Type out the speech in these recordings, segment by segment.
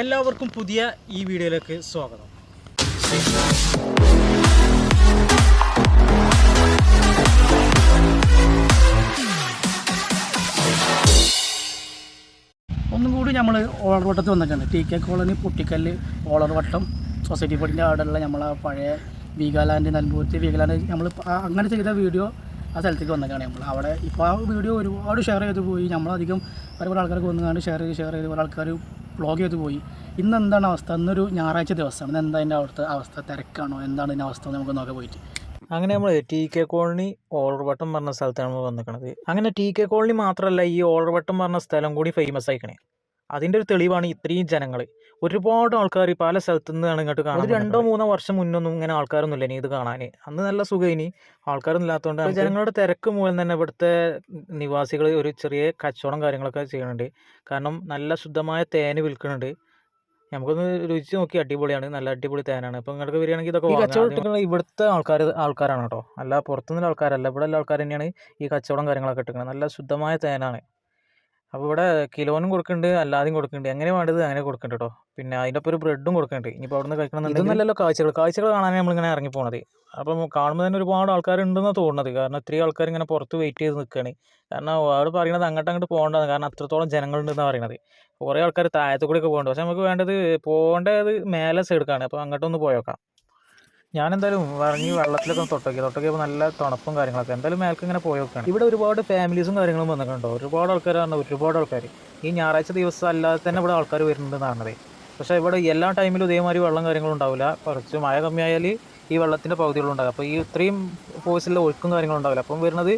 എല്ലാവർക്കും പുതിയ ഈ വീഡിയോയിലേക്ക് സ്വാഗതം. ഒന്നും കൂടി നമ്മൾ ഓളർവട്ടത്ത് വന്നിട്ടുണ്ട്. ടി കെ കോളനി, പുട്ടിക്കല്ല്, ഓളർവട്ടം, സൊസൈറ്റി ബോർഡിൻ്റെ അവിടെയുള്ള നമ്മളെ പഴയ വീഗാലാൻഡ്, നെൽമ്പൂർത്തി വീഗാലാൻഡ് നമ്മൾ അങ്ങനെ ചെയ്ത വീഡിയോ ആ സ്ഥലത്തേക്ക് വന്നിട്ടാണ് നമ്മൾ. അവിടെ ഇപ്പോൾ ആ വീഡിയോ ഒരുപാട് ഷെയർ ചെയ്ത് പോയി. നമ്മളധികം ഒരുപാട് ആൾക്കാർക്ക് വന്നുകൊണ്ട് ഷെയർ ചെയ്ത് കുറേ ആൾക്കാർ വ്ളോഗ് ചെയ്ത് പോയി. ഇന്ന് എന്താണ് അവസ്ഥ? ഇന്നൊരു ഞായറാഴ്ച ദിവസമാണ്. ഇന്ന് എന്താ അതിൻ്റെ അവിടുത്തെ അവസ്ഥ? തിരക്കാണോ? എന്താണ് ഇതിൻ്റെ അവസ്ഥ? നമുക്ക് നോക്കാൻ പോയിട്ട് അങ്ങനെ നമ്മൾ ടി കെ കോളനി ഓളർവട്ടം പറഞ്ഞ സ്ഥലത്താണ് നമ്മൾ വന്നിരിക്കുന്നത്. അങ്ങനെ ടി കെ കോളനി മാത്രമല്ല, ഈ ഓളർവട്ടം പറഞ്ഞ സ്ഥലം കൂടി ഫേമസ് ആയിക്കണേ. അതിൻ്റെ ഒരു തെളിവാണ് ഇത്രയും ജനങ്ങൾ. ഒരുപാട് ആൾക്കാർ പല സ്ഥലത്തു നിന്നാണ് ഇങ്ങോട്ട് കാണാൻ. 2-3 വർഷം മുന്നൊന്നും ഇങ്ങനെ ആൾക്കാരൊന്നുമില്ല ഇനി ഇത് കാണാൻ. അന്ന് നല്ല സുഖം. ഇനി ആൾക്കാരൊന്നും ഇല്ലാത്തതുകൊണ്ട് ജനങ്ങളുടെ തിരക്ക് മൂലം തന്നെ ഇവിടുത്തെ നിവാസികൾ ഒരു ചെറിയ കച്ചവടം കാര്യങ്ങളൊക്കെ ചെയ്യുന്നുണ്ട്. കാരണം നല്ല ശുദ്ധമായ തേന് വിൽക്കുന്നുണ്ട്. നമുക്കൊന്ന് രുചിച്ച് നോക്കി, അടിപൊളിയാണ്, നല്ല അടിപൊളി തേനാണ്. അപ്പോൾ നിങ്ങൾക്ക് വരികയാണെങ്കിൽ ഇതൊക്കെ കച്ചവടം ഇവിടുത്തെ ആൾക്കാരാണ് കേട്ടോ, അല്ല പുറത്തുനിന്നുള്ള ആൾക്കാരല്ല. ഇവിടെ ഉള്ള ആൾക്കാർ തന്നെയാണ് ഈ കച്ചവടം കാര്യങ്ങളൊക്കെ ഇട്ടിരിക്കുന്നത്. നല്ല ശുദ്ധമായ തേനാണ്. അപ്പോൾ ഇവിടെ കിലോനും കൊടുക്കുന്നുണ്ട്, അല്ലാതെയും കൊടുക്കുന്നുണ്ട്. എങ്ങനെ വേണ്ടത് അങ്ങനെ കൊടുക്കുന്നുണ്ട് കേട്ടോ. പിന്നെ അതിൻ്റെ ഒപ്പം ഒരു ബ്രെഡും കൊടുക്കുന്നുണ്ട്. ഇനിയിപ്പോൾ അവിടെ നിന്ന് കഴിക്കണമെന്നുണ്ടെങ്കിൽ ഇതൊന്നല്ലല്ലോ കാഴ്ചകൾ കാണാനാണ് നമ്മളിങ്ങനെ ഇറങ്ങി പോണത്. അപ്പം കാണുമ്പോൾ തന്നെ ഒരുപാട് ആൾക്കാരുണ്ടെന്നാണ് തോന്നുന്നത്. കാരണം ഇത്രയും ആൾക്കാർ ഇങ്ങനെ പുറത്ത് വെയിറ്റ് ചെയ്ത് നിൽക്കുകയാണ്. കാരണം അവർ പറയുന്നത് അങ്ങോട്ട് പോകേണ്ടതാണ്, കാരണം അത്രത്തോളം ജനങ്ങളുണ്ടെന്നാണ് പറയുന്നത്. കുറേ ആൾക്കാർ താഴത്തു കൂടെയൊക്കെ പോകുന്നുണ്ട്. പക്ഷെ നമുക്ക് വേണ്ടത് പോകേണ്ടത് മേലെ സൈഡിലേക്കാണ്. അപ്പോൾ അങ്ങോട്ടൊന്ന് പോയേക്കാം. ഞാനെന്തായാലും ഇറങ്ങി വെള്ളത്തിലൊക്കെ തൊട്ടോക്കിയപ്പോൾ നല്ല തണുപ്പും കാര്യങ്ങളൊക്കെ. എന്തായാലും മേൽക്ക് ഇങ്ങനെ പോയേക്കാണ്. ഇവിടെ ഒരുപാട് ഫാമിലീസും കാര്യങ്ങളും വന്നിട്ടുണ്ടോ. ഒരുപാട് ആൾക്കാരാണ്, ഒരുപാട് ആൾക്കാർ. ഈ ഞായറാഴ്ച ദിവസം അല്ലാതെ തന്നെ ഇവിടെ ആൾക്കാർ വരുന്നുണ്ടെന്ന് പറഞ്ഞത്. പക്ഷേ ഇവിടെ എല്ലാ ടൈമിലും ഇതേമാതിരി വെള്ളം കാര്യങ്ങളും ഉണ്ടാവില്ല. കുറച്ച് മഴ കമ്മിയായാൽ ഈ വെള്ളത്തിൻ്റെ പകുതികളുണ്ടാകും. അപ്പോൾ ഈ ഇത്രയും ഫോഴ്സിലുള്ള ഒഴുക്കും കാര്യങ്ങളും ഉണ്ടാവില്ല. അപ്പം വരുന്നത്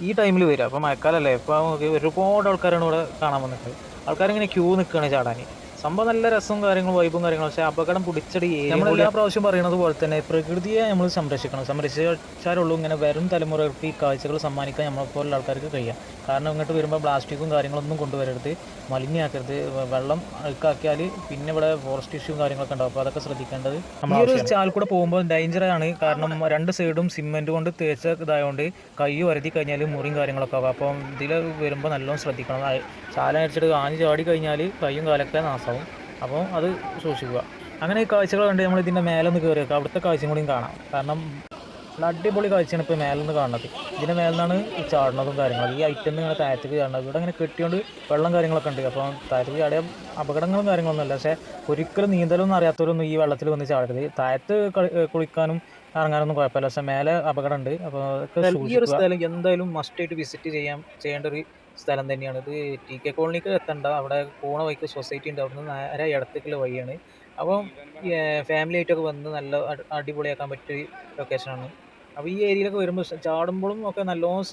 ഈ ടൈമിൽ വരിക. അപ്പോൾ മഴക്കാലല്ലേ, ഇപ്പോൾ ഒരുപാട് ആൾക്കാരാണ് ഇവിടെ കാണാൻ വന്നിട്ട്. ആൾക്കാരിങ്ങനെ ക്യൂ നിൽക്കുകയാണ് ചാടാൻ. സംഭവം നല്ല രസവും കാര്യങ്ങളും വൈബും കാര്യങ്ങളും. പക്ഷേ അപകടം പിടിച്ചടി. നമ്മൾ എല്ലാ പ്രാവശ്യം പറയുന്നത് പോലെ തന്നെ പ്രകൃതിയെ നമ്മൾ സംരക്ഷിക്കണം. സംരക്ഷിച്ചാലുള്ളൂ ഇങ്ങനെ വരും തലമുറകൾക്ക് ഈ കാഴ്ചകൾ സമ്മാനിക്കാൻ നമ്മളെപ്പോലുള്ള ആൾക്കാർക്ക് കഴിയാം. കാരണം ഇങ്ങോട്ട് വരുമ്പോൾ പ്ലാസ്റ്റിക്കും കാര്യങ്ങളൊന്നും കൊണ്ടുവരരുത്, മലിനമാക്കരുത്. വെള്ളം അഴുക്കാക്കിയാൽ പിന്നെ ഇവിടെ ഫോറസ്റ്റ് ഇഷ്യൂവും കാര്യങ്ങളൊക്കെ ഉണ്ടാവും. അപ്പോൾ അതൊക്കെ ശ്രദ്ധിക്കേണ്ടത്. നമ്മൾ ഈ ഒരു ചാൽ കൂടെ പോകുമ്പോൾ ഡേഞ്ചറാണ്. കാരണം 2 സൈഡും സിമെൻറ്റ് കൊണ്ട് തേച്ച ഇതായതുകൊണ്ട് കൈ വരുതി കഴിഞ്ഞാൽ മുറിയും കാര്യങ്ങളൊക്കെ ആവും. അപ്പം ഇതിൽ വരുമ്പോൾ നല്ലോണം ശ്രദ്ധിക്കണം. ചാലടിച്ചിട്ട് ആഞ്ഞ് ചാടി കഴിഞ്ഞാൽ കൈയും കാലൊക്കെ നാശമാവും. അപ്പോൾ അത് സൂക്ഷിക്കുക. അങ്ങനെ ഈ കാഴ്ചകൾ കണ്ട് നമ്മൾ ഇതിൻ്റെ മേലൊന്ന് കയറി വെക്കുക. അവിടുത്തെ കാഴ്ചയും കൂടിയും കാണാം. കാരണം അടിപൊളി കാഴ്ചയാണ് ഇപ്പോൾ മേലെന്ന് കാണുന്നത്. ഇതിൻ്റെ മേലെന്നാണ് ഈ ചാടുന്നതും കാര്യങ്ങളും. ഈ ഐറ്റം ഇങ്ങനെ താഴത്തേക്ക് ചാടുന്നത്. ഇവിടെ ഇങ്ങനെ കെട്ടിയോണ്ട് വെള്ളം കാര്യങ്ങളൊക്കെ ഉണ്ട്. അപ്പോൾ താഴത്തേക്ക് ചാടിയ അപകടങ്ങളും കാര്യങ്ങളൊന്നുമല്ല. പക്ഷേ ഒരിക്കലും നീന്തലൊന്നും അറിയാത്തവരൊന്നും ഈ വെള്ളത്തിൽ വന്ന് ചാടരുത്. താഴത്ത് കുളിക്കാനും ഇറങ്ങാനൊന്നും കുഴപ്പമില്ല. പക്ഷേ മേലെ അപകടമുണ്ട്. അപ്പോൾ ഈ ഒരു സ്ഥലം എന്തായാലും മസ്റ്റായിട്ട് വിസിറ്റ് ചെയ്യേണ്ട ഒരു സ്ഥലം തന്നെയാണ്. ഇത് ടി കെ കോളനിക്ക് എത്തണ്ട. അവിടെ പോണ വഴിക്ക് സൊസൈറ്റി ഉണ്ട്. അവിടെ നിന്ന് നേരെ ഇടത്തേക്കുള്ള വഴിയാണ്. അപ്പം ഫാമിലി ആയിട്ടൊക്കെ വന്ന് നല്ല അടിപൊളിയാക്കാൻ പറ്റിയ ലൊക്കേഷനാണ്. അപ്പോൾ ഈ ഏരിയയിലൊക്കെ വരുമ്പോൾ ചാടുമ്പോഴും ഒക്കെ നല്ലോണം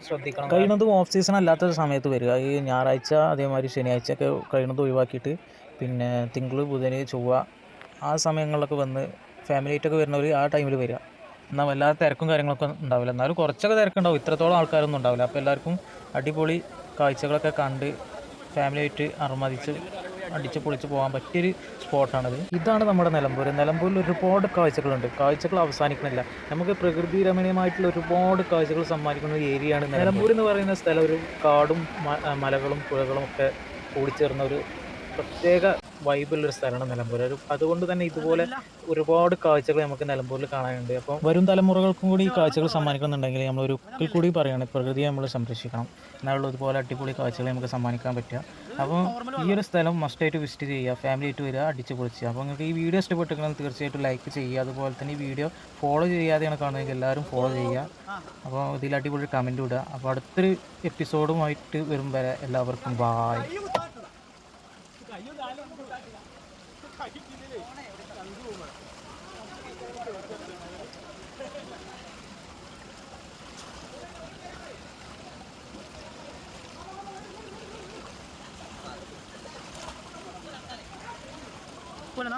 ശ്രദ്ധിക്കണം. കഴിയുന്നതും ഓഫ് സീസൺ അല്ലാത്ത സമയത്ത് വരിക. ഈ ഞായറാഴ്ച അതേമാതിരി ശനിയാഴ്ച ഒക്കെ കഴിയുന്നത് ഒഴിവാക്കിയിട്ട് പിന്നെ തിങ്കൾ, ബുധൻ, ചൊവ്വ ആ സമയങ്ങളിലൊക്കെ വന്ന് ഫാമിലി ആയിട്ടൊക്കെ വരുന്നവർ ആ ടൈമിൽ വരിക. എന്നാൽ വല്ലാതെ തിരക്കും കാര്യങ്ങളൊക്കെ ഉണ്ടാവില്ല. എന്നാലും കുറച്ചൊക്കെ തിരക്കുണ്ടാവും. ഇത്രത്തോളം ആൾക്കാരൊന്നും ഉണ്ടാവില്ല. അപ്പോൾ എല്ലാവർക്കും അടിപൊളി കാഴ്ചകളൊക്കെ കണ്ട് ഫാമിലി ആയിട്ട് അടിച്ച് പൊളിച്ച് പോകാൻ പറ്റിയൊരു സ്പോട്ടാണിത്. ഇതാണ് നമ്മുടെ നിലമ്പൂർ. നിലമ്പൂരിൽ ഒരുപാട് കാഴ്ചകളുണ്ട്. കാഴ്ചകൾ അവസാനിക്കുന്നില്ല. നമുക്ക് പ്രകൃതി രമണീയമായിട്ടുള്ള ഒരുപാട് കാഴ്ചകൾ സമ്മാനിക്കുന്ന ഒരു ഏരിയയാണ് നിലമ്പൂർ എന്ന് പറയുന്ന സ്ഥലം. ഒരു കാടും മലകളും പുഴകളും ഒക്കെ കൂടിച്ചേർന്ന ഒരു പ്രത്യേക വൈബുള്ളൊരു സ്ഥലമാണ് നിലമ്പൂർ. അതുകൊണ്ട് തന്നെ ഇതുപോലെ ഒരുപാട് കാഴ്ചകൾ നമുക്ക് നിലമ്പൂരിൽ കാണാനുണ്ട്. അപ്പോൾ വരും തലമുറകൾക്കും കൂടി ഈ കാഴ്ചകൾ സമ്മാനിക്കുന്നുണ്ടെങ്കിൽ നമ്മൾ ഒരിക്കൽ കൂടി പറയുകയാണ്, പ്രകൃതിയെ നമ്മൾ സംരക്ഷിക്കണം. എന്നാലുള്ള ഇതുപോലെ അടിപൊളി കാഴ്ചകൾ നമുക്ക് സമ്മാനിക്കാൻ പറ്റുക. അപ്പോൾ ഈ ഒരു സ്ഥലം മസ്റ്റായിട്ട് വിസിറ്റ് ചെയ്യുക, ഫാമിലി ആയിട്ട് വരിക, അടിച്ച് പൊളിക്കുക. അപ്പോൾ നിങ്ങൾക്ക് ഈ വീഡിയോ ഇഷ്ടപ്പെട്ടിട്ടുണ്ടെങ്കിൽ തീർച്ചയായിട്ടും ലൈക്ക് ചെയ്യുക. അതുപോലെ തന്നെ ഈ വീഡിയോ ഫോളോ ചെയ്യാതെയാണ് കാണുന്നതെങ്കിൽ എല്ലാവരും ഫോളോ ചെയ്യുക. അപ്പോൾ ഇതിൽ അടിപൊളി കമൻറ്റ് ഇടുക. അപ്പോൾ അടുത്തൊരു എപ്പിസോഡുമായിട്ട് വരും വരെ എല്ലാവർക്കും ബായ്. പോലെ